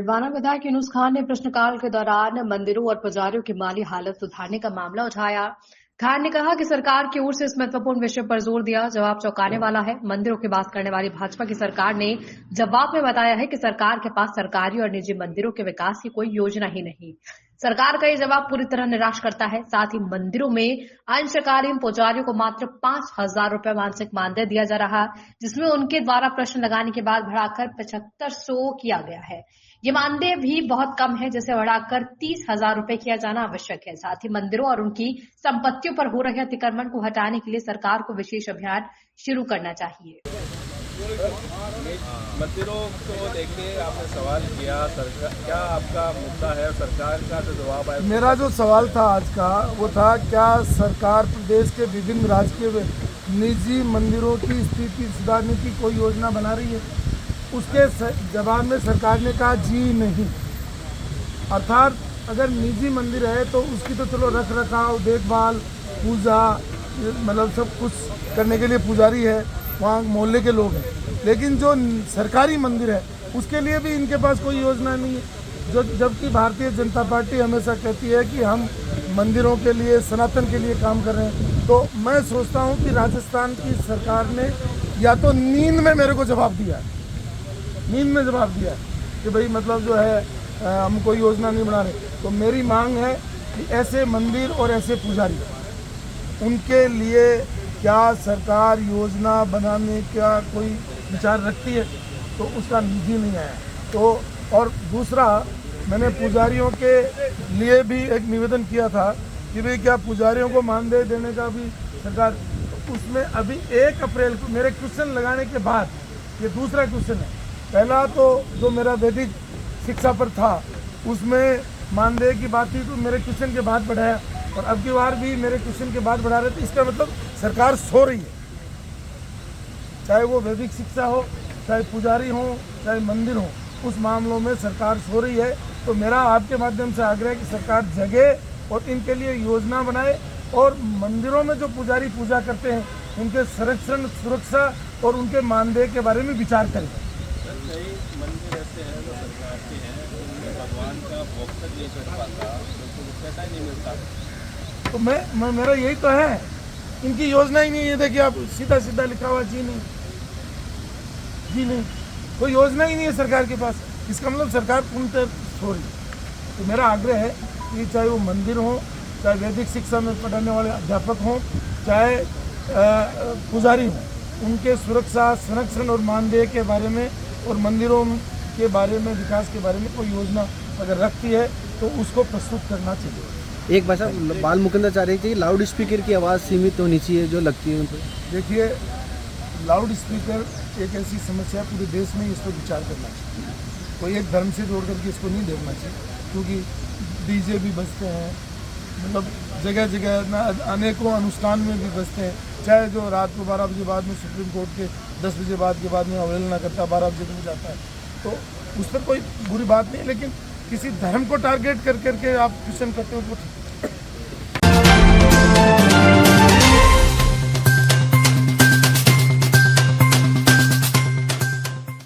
डडवाना विधायक यूनुस खान ने प्रश्नकाल के दौरान मंदिरों और पुजारियों की माली हालत सुधारने का मामला उठाया। खान ने कहा कि सरकार की ओर से इस महत्वपूर्ण विषय पर जोर दिया। जवाब चौंकाने वाला है। मंदिरों की बात करने वाली भाजपा की सरकार ने जवाब में बताया है कि सरकार के पास सरकारी और निजी मंदिरों के विकास की कोई योजना ही नहीं। सरकार का ये जवाब पूरी तरह निराश करता है। साथ ही मंदिरों में अंशकालीन पुजारियों को मात्र 5,000 रुपए मासिक मानदेय दिया जा रहा, जिसमें उनके द्वारा प्रश्न लगाने के बाद बढ़ाकर 7500 किया गया है। ये मानदेय भी बहुत कम है, जिसे बढ़ाकर 30,000 रुपए किया जाना आवश्यक है। साथ ही मंदिरों और उनकी संपत्तियों पर हो रहे अतिक्रमण को हटाने के लिए सरकार को विशेष अभियान शुरू करना चाहिए। मंदिरों को लेके आपने सवाल किया, सरकार क्या आपका मुद्दा है? सरकार का जो जवाब है, मेरा जो सवाल था आज का वो था, क्या सरकार प्रदेश के विभिन्न राजकीय निजी मंदिरों की स्थिति सुधारने की कोई योजना बना रही है? उसके जवाब में सरकार ने कहा जी नहीं। अर्थात अगर निजी मंदिर है तो उसकी तो चलो रख रखाव, देखभाल, पूजा, मतलब सब कुछ करने के लिए पुजारी है, वहाँ मोहल्ले के लोग हैं। लेकिन जो सरकारी मंदिर है उसके लिए भी इनके पास कोई योजना नहीं है। जबकि भारतीय जनता पार्टी हमेशा कहती है कि हम मंदिरों के लिए, सनातन के लिए काम कर रहे हैं। तो मैं सोचता हूँ कि राजस्थान की सरकार ने या तो नींद में मेरे को जवाब दिया है, नींद में जवाब दिया है कि भाई मतलब जो है हम कोई योजना नहीं बना रहे। तो मेरी मांग है कि ऐसे मंदिर और ऐसे पुजारी, उनके लिए क्या सरकार योजना बनाने का कोई विचार रखती है? तो उसका निधि नहीं आया। तो और दूसरा, मैंने पुजारियों के लिए भी एक निवेदन किया था कि भाई क्या पुजारियों को मानदेय देने का भी सरकार, तो उसमें अभी 1 अप्रैल को मेरे क्वेश्चन लगाने के बाद, ये दूसरा क्वेश्चन है। पहला तो जो मेरा वैदिक शिक्षा पर था उसमें मानदेय की बात थी, तो मेरे क्वेश्चन के बाद बढ़ाया, और अब की बार भी मेरे क्वेश्चन के बाद बढ़ा रहे थे। इसका मतलब सरकार सो रही है, चाहे वो वैदिक शिक्षा हो, चाहे पुजारी हो, चाहे मंदिर हो, उस मामलों में सरकार सो रही है। तो मेरा आपके माध्यम से आग्रह है कि सरकार जगे और इनके लिए योजना बनाए, और मंदिरों में जो पुजारी पूजा करते हैं उनके संरक्षण, सुरक्षा और उनके मानदेय के बारे में विचार करें। कई मंदिर ऐसे हैं जो सरकार के हैं, उनमें भगवान का भोग तक नहीं चढ़ पाता, उनको पैसा ही नहीं मिलता। तो मैं मेरा यही तो है, इनकी योजना ही नहीं है। देखिए आप, सीधा सीधा लिखा हुआ जी नहीं, जी नहीं, कोई योजना ही नहीं है सरकार के पास। इसका मतलब सरकार पूर्णतः सो रही है। तो मेरा आग्रह है कि चाहे वो मंदिर हो, चाहे वैदिक शिक्षा में पढ़ाने वाले अध्यापक हों, चाहे पुजारी हों, उनके सुरक्षा, संरक्षण और मानदेय के बारे में और मंदिरों के बारे में, विकास के बारे में कोई योजना अगर रखती है तो उसको प्रस्तुत करना चाहिए। एक भाषा बाल मुकुंदा चाह रही थी, लाउड स्पीकर की आवाज़ सीमित होनी चाहिए जो लगती है उनको। देखिए, लाउड स्पीकर एक ऐसी समस्या है, पूरे देश में इस पर विचार करना चाहिए। कोई एक धर्म से जोड़ करके इसको नहीं देखना चाहिए, क्योंकि डीजे भी बजते हैं, मतलब जगह जगह ना, अनेकों अनुष्ठान में भी बजते हैं। चाहे जो रात को 12 बजे बाद में सुप्रीम कोर्ट के 10 बजे बाद के बाद में अवहेलना करता है, 12 बजे तक जाता है, तो उस पर कोई बुरी बात नहीं है। लेकिन किसी धर्म को टारगेट कर करके आप क्वेश्चन करते हो तो